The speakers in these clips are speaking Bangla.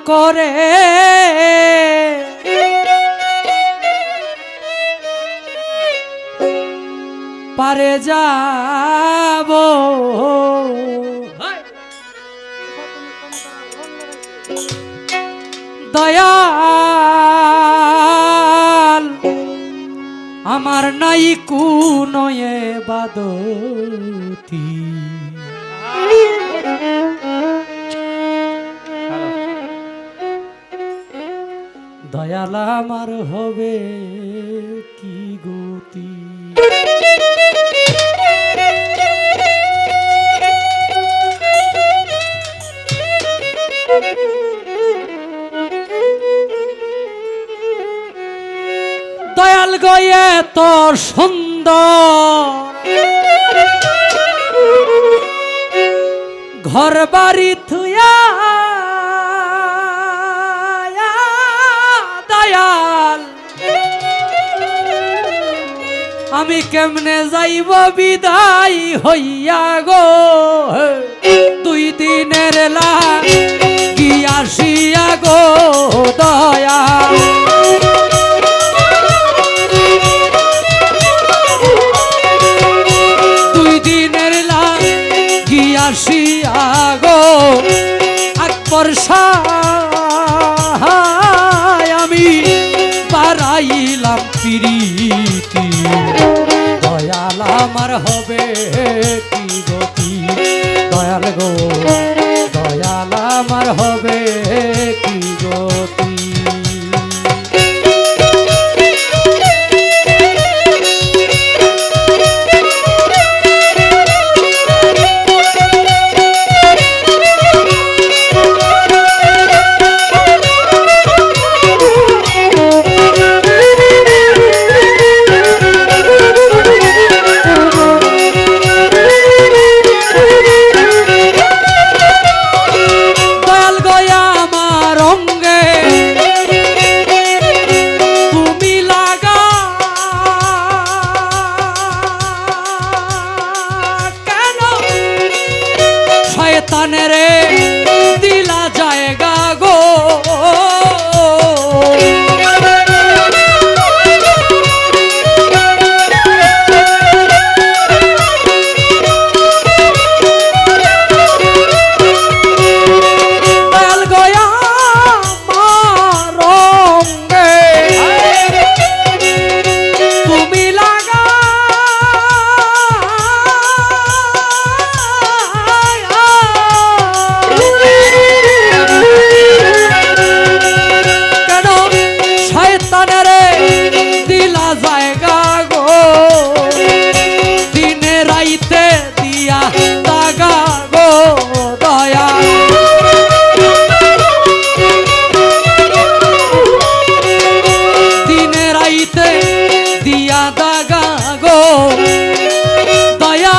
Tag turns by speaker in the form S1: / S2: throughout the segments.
S1: করে পারে যাব দয়াল আমার নাই কোনো বাদতি দয়াল আমার হবে কি গতি দয়াল গয়ে তো সুন্দর ঘর বাড়ি থুয়া দয়াল আমি কেমনে যাইব বিদায় হইয়া গো দুই দিনের লাগি আসিয়া গো দয়াল আসিয়া গো আকবর সাহায় আমি বাড়াইলাম প্রীতি দয়াল আমার হবে কি গতি দয়াল গো দয়াল আমার হবে কি গতি রে দিলা জায়গা গো দয়াল গয়া মারঙ্গে তুমি লাগা জায়গা গো দিনে রাইতে দিয়া দাগা গো দয়া দিনে রাইতে দিয়া দাগা গো দয়া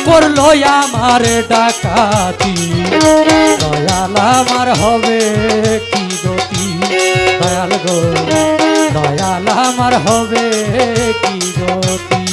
S1: করলো আমার ডাকাতি দয়াল আমার হবে কি গতি দয়াল গো দয়াল আমার হবে কি গতি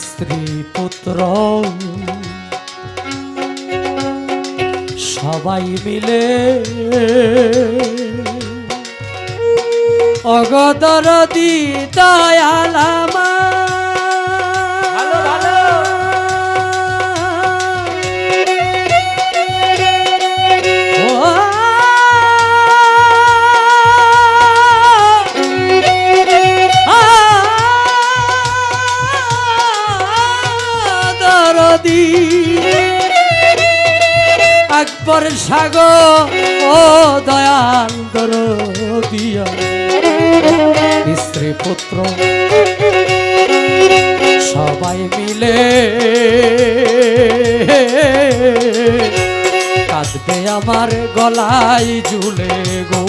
S1: স্ত্রী পুত্র সবাই মিলে অগদরদি দয়াল আকবর সাগর ও দয়াল দরদিয়া স্ত্রী পুত্র সবাই মিলে কাঁদবে আমার গলায় ঝুলে গো।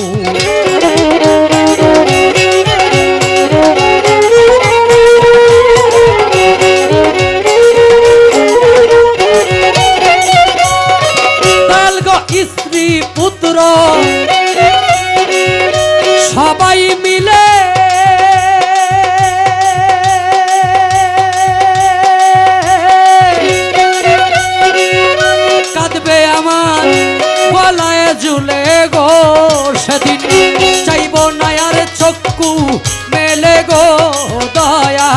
S1: স্ত্রী পুত্র সবাই মিলে কাঁদবে আমার গলায় ঝুলে গো। সেদিন চাইব না আর চক্ষু মেলে গো দয়া,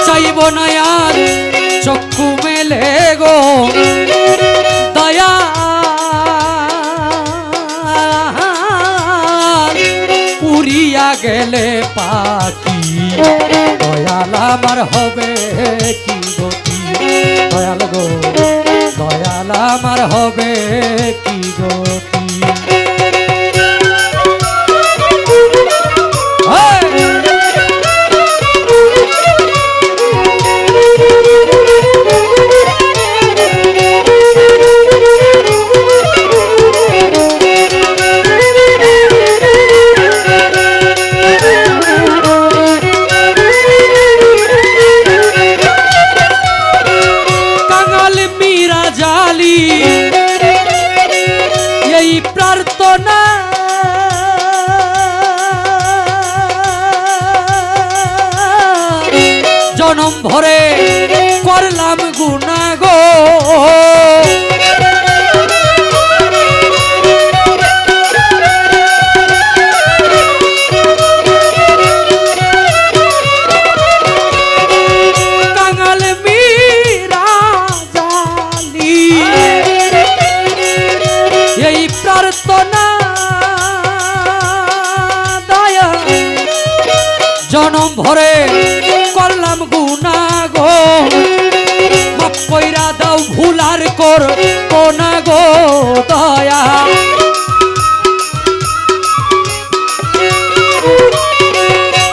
S1: চাইব না আর চক্ষু মেলে গো দয়া। উড়িয়া গেলে পাখি দয়াল আমার হবে কি গতি, দয়াল গো দয়াল আমার হবে কি গতি। এই প্রার্থনা জনম ভরে করলাম গুনাহ গো। প্রার্থনা দয়া জনম ভরে করলাম গুনাহ গো। মাফ কইরা দাও ভুল আর করবো না গো দয়া।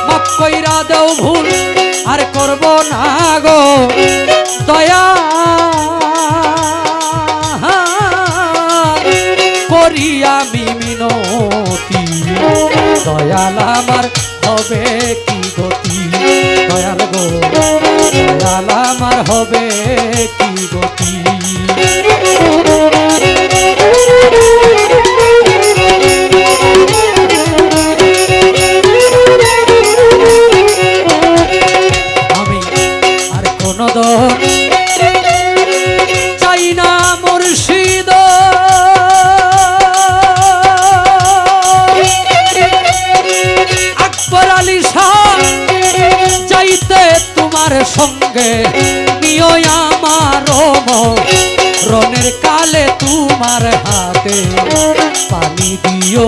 S1: মাফ কইরা দাও ভুল আর করবো না গো দয়া। করি আমি মিনতি দয়াল আমার হবে কি গতি, দয়াল গো দয়াল আমার হবে কি গতি। আমি আর কোনো দর চাই না মুর্শিদ, যাইতে তোমার সঙ্গে নিও আমার মরণের কালে তোমার হাতে পানি দিও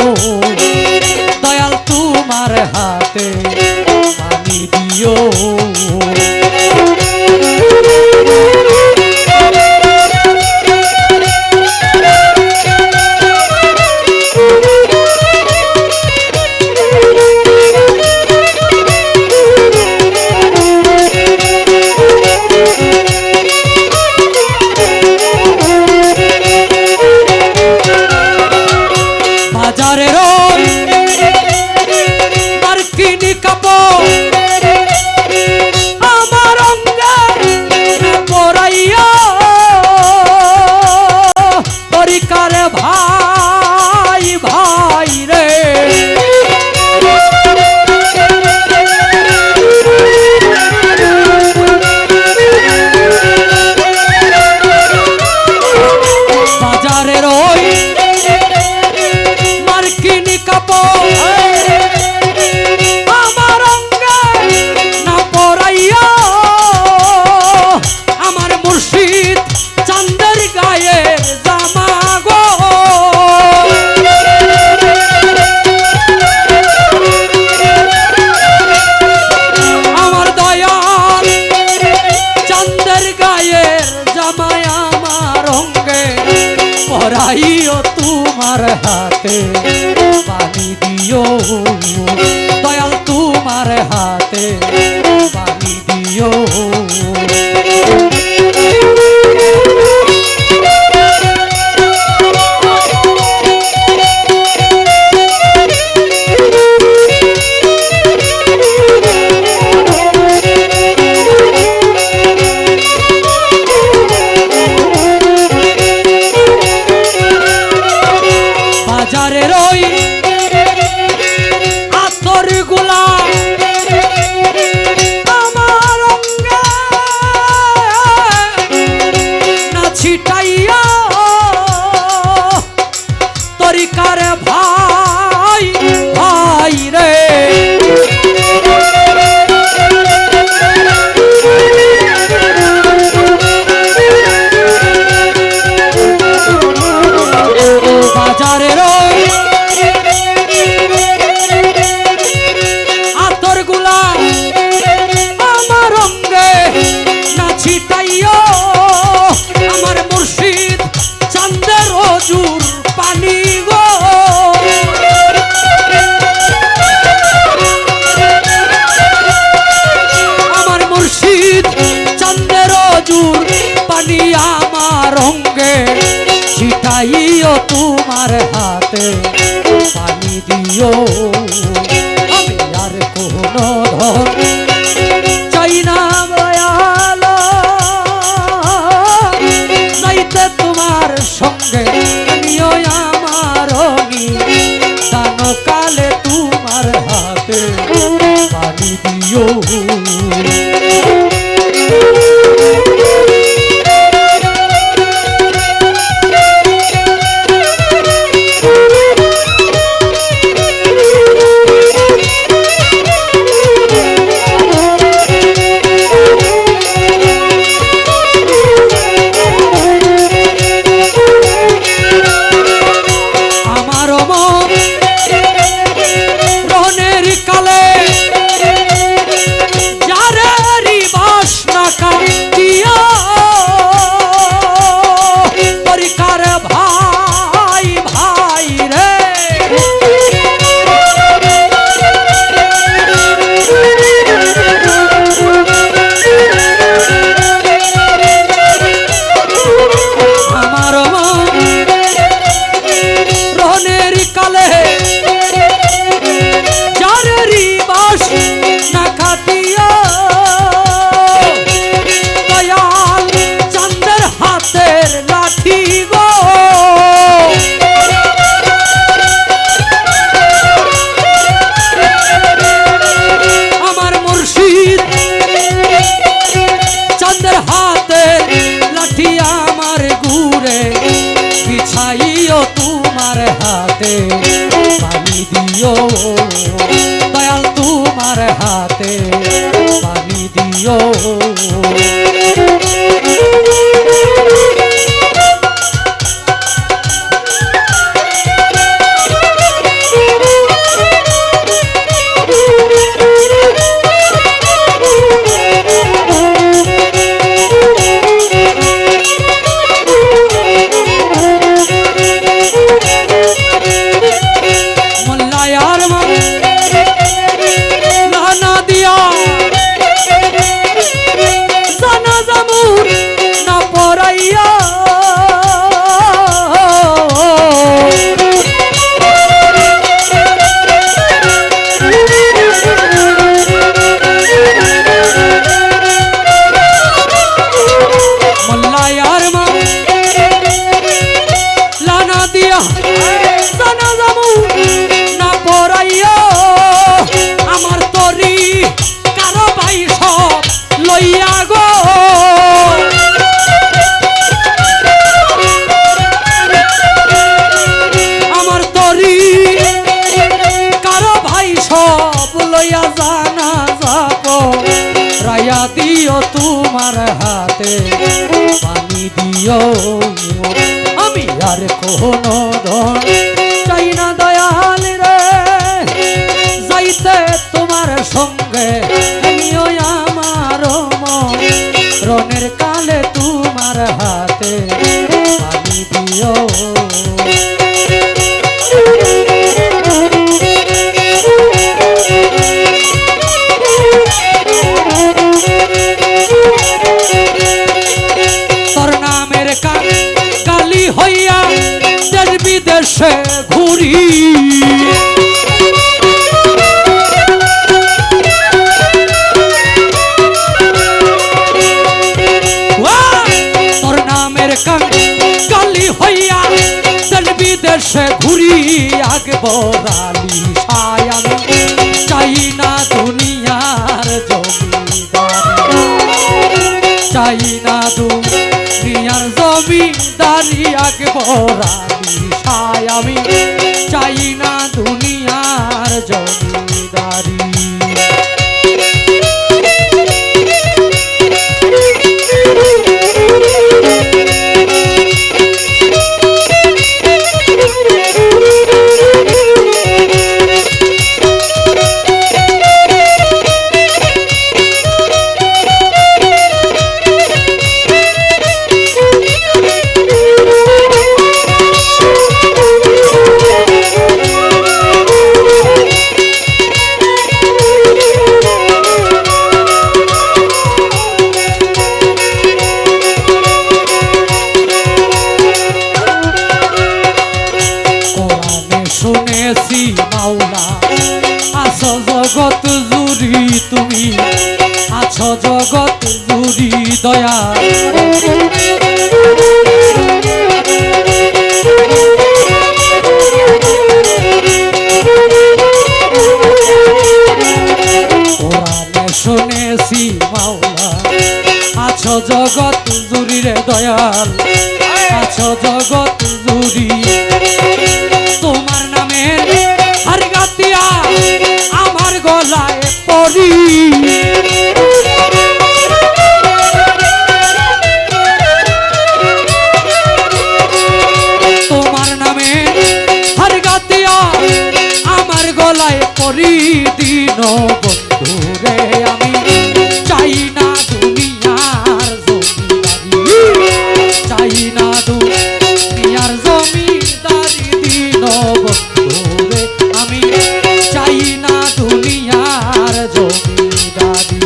S1: দয়াল, তোমার হাতে পানি দিও। আমার অঙ্গে পড়াইয়া তরিকারে ভাই ভাই রে, বাজারের ওই মার্কিনি কাপড় আমার অঙ্গে হাতে পানি দিও, দয়াল তোমার হাতে পানি দিও। বাজারের ওই আতর গুলা আমার অঙ্গে না ছিটাইয়া তরিকার ভাই ভাই রে, বাজারের আতর গুলা আমার অঙ্গে না ছিটাইও, আমার মুর্শিদ চাঁদের অজুর পানি গো, আমার মুর্শিদ চাঁদের অজুর পানি আমার অঙ্গে ছিটাইও, তোমার হাতে পানি দিও। আমি আর কোনো ধন চাই না দয়াল, যাইতে তোমার সঙ্গে নিও আমার দান কালে তোমার হাতে পানি দিও। তোমার হাতে পানি দিও, দয়াল তোমার হাতে পানি দিও। দিও তোমার হাতে পানি দিও। আমি আর কোনো ধন চাই না দয়াল রে, যাইতে তোমার সঙ্গে নিও আমার মরণের কালে তোমার হাতে পানি দিও। জুরি তোর নামের কালি হইয়া দেশ বিদেশে ঘুরি আকবর আলী শাহ আমি চাই না দুনিয়ার জমিদারি চাই না দুনিয়ার জমিদারি আকবর আলী শাহ আমি চাই না দুনিয়ার জমিদারি শুনেছি মাওলা আছো জগৎ জুড়ি তুমি আছো জগৎ জুড়ি দয়া কোরআনে শুনেছি মাওলা আছো জগৎ জুড়ি রে দয়াল আছো জগৎ জুড়ি তোমার নামে হার গাতিয়া আমার গলায় পড়ি তোমার নামে হার গাতিয়া আমার গলায় পড়ি দিন বন্ধু রে আমি চাই না দুনিয়ার জমিদারি চাই না দুনিয়ার জমিদারি দিন বন্ধু রে আমি চাই না দুনিয়ার জমিদারি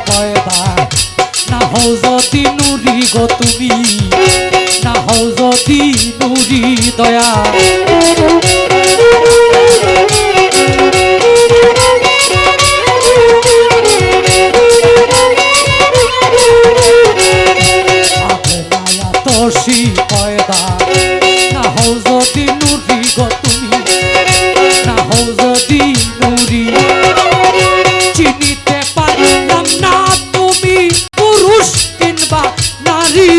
S1: পয়দা না হও যদি নুরি গো তুমি না হও যদি নুরি দয়া তোষি পয়দা না হও যদি নুরি গো তুমি না হও যদি নুরি চিনিতে পারলাম না তুমি পুরুষ কিংবা নারী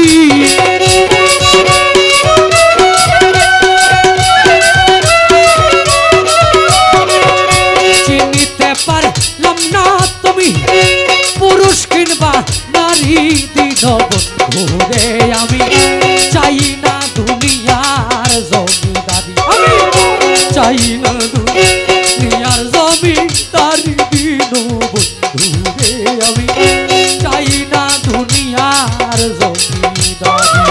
S1: চিনিতে পারলাম না তুমি পুরুষ কিংবা নারী দিন বন্ধু রে আমি চাই না দুনিয়ার জমিদারি আমি চাই না দুনিয়ার জমিদারি দিন বন্ধু রে আমি চাই না দুনিয়ার জমিদারি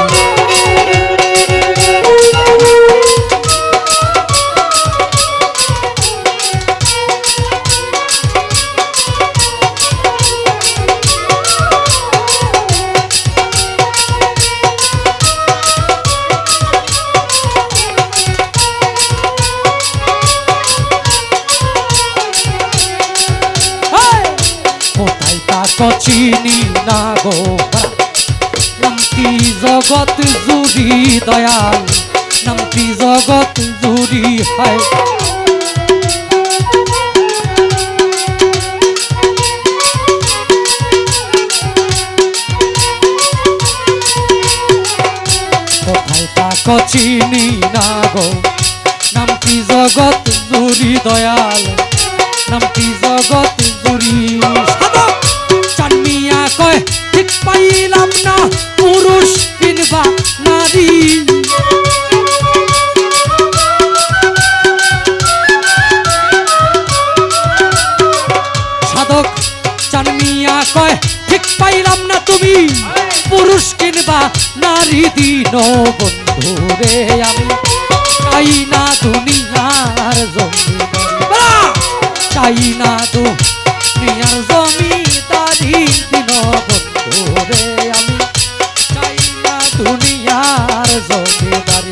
S1: চিনি না গো নামটি জগৎ জুড়ি দয়াল নামটি জগৎ জুড়ি হায় কোথায় তাকো চিনি না গো নামটি জগৎ জুড়ি দয়াল নামটি জগৎ জুড়ি চানমিয়া কয় ঠিক পাইলাম না পুরুষ কিংবা নারী দিন বন্ধু রে আমি চাই না দুনিয়ার জমিদারি চাই না দুনিয়ার জমিদারি দিন বন্ধু রে আমি চাই না দুনিয়ার জমিদারি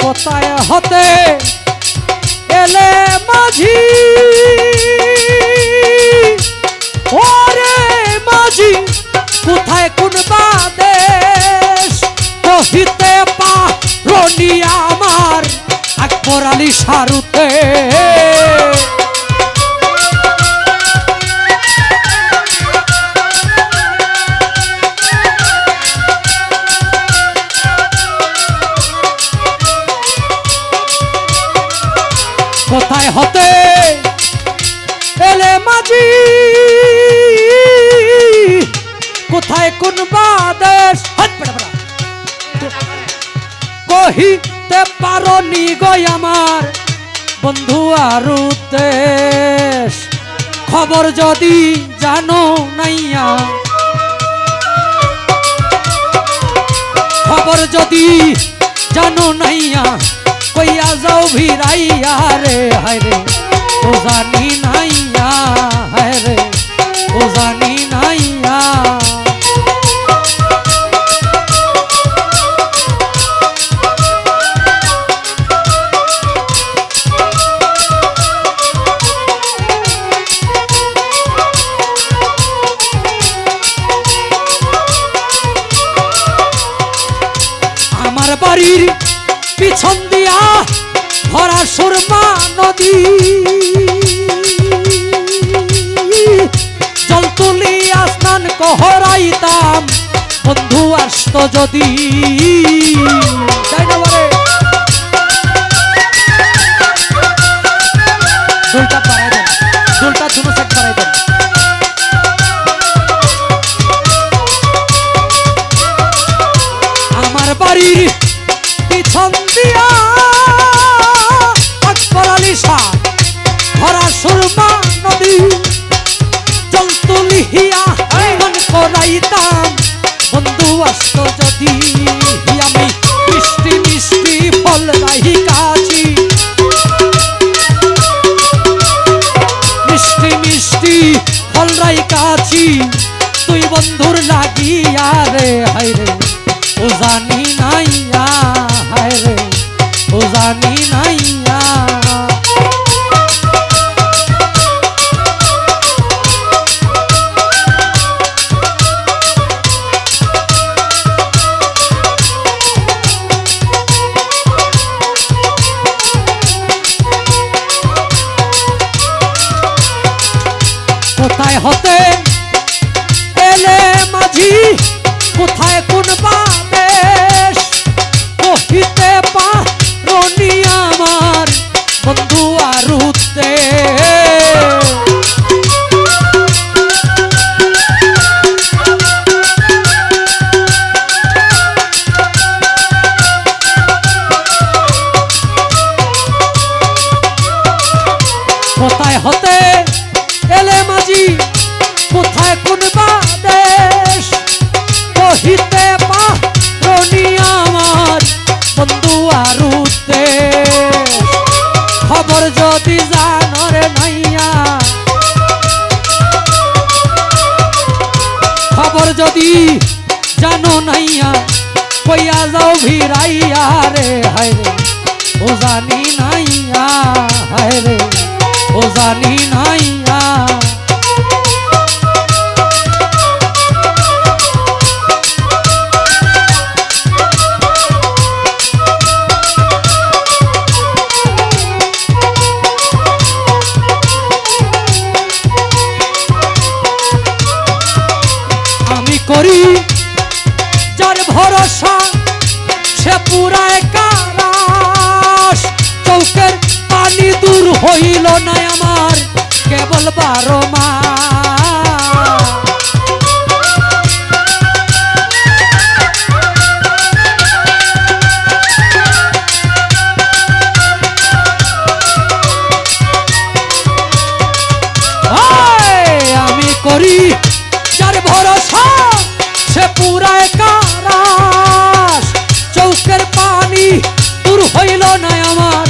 S1: কোথায় হতে এলে মাঝি ওরে মাঝি কোথায় কোন বাদেশ কহিতে পারি আমার আকবর আলী শাহরুতে কোথায় হতে এলে মাঝি কোথায় কোন বাদেশ কহিতে পারি গো আমার বন্ধু আর দেশ খবর যদি জানো নাইয়া খবর যদি জানো নাইয়া কইয়া যাও ভিড়াইয়া রে হায় রে ও জানি নাইয়া হায় রে ও জানি নাইয়া আমার বাড়ির পিছন দিয়া ভরা সুরমা নদী জল তুলিয়া স্নান কহরাইতাম বন্ধু আসত যদি দুলটা পাড়াই দেন দুলটা দুটো সেট পাড়াই দেন আমার বাড়ির পিছন দিয়া আকবর আলী শাহ ভরা সুরমা নদী জল তুলিয়া মন করাইতাম বন্ধু আসত যদি আমি মিষ্টি মিষ্টি ফল রাহি কাছি মিষ্টি মিষ্টি ফল রাহি কাছি তুই বন্ধুর লাগিয়া রে হায় রে ও জানি নাইয়া হায় রে ও জানি নাইয়া কোথায় হতে এলে মাঝি কোথায় কোন বাদেশ কহিতে পারি আমার বন্ধু আর কোথায় হতে এলে মাঝি কোথায় কোন বাদেশ কহিতে পারি আমার বন্ধু আর খবর যদি জানো রে নাইয়া খবর যদি জানো নাইয়া কইয়া যাও ভিড়াইয়া রে হায় রে ও জানি নাইয়া হায় রে ও জানি নাইয়া আমি করি যার চৌকের পানি দূর হইল না আমার কেবল 12 মাস আমি করি যার ভরসা সে পুরায় কারাস চৌকের পানি দূর হইল না আমার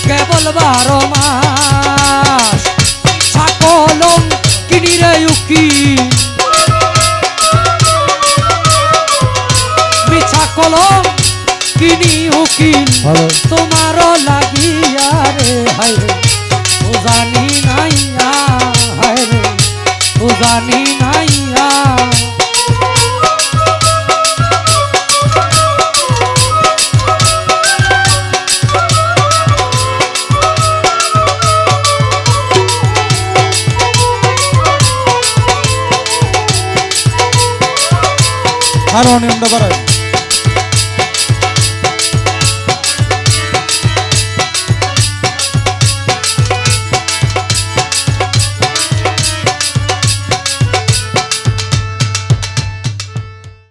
S1: কেবল 12 মাস সকলম কিনি রে উকিল মিছা কলম কিনি উকিল তোমারও লাগিয়া রে হায় রে ও জানি নাইয়া হায় রে ও জানি নাইয়া
S2: হারমোনিয়ামটা বাড়ায়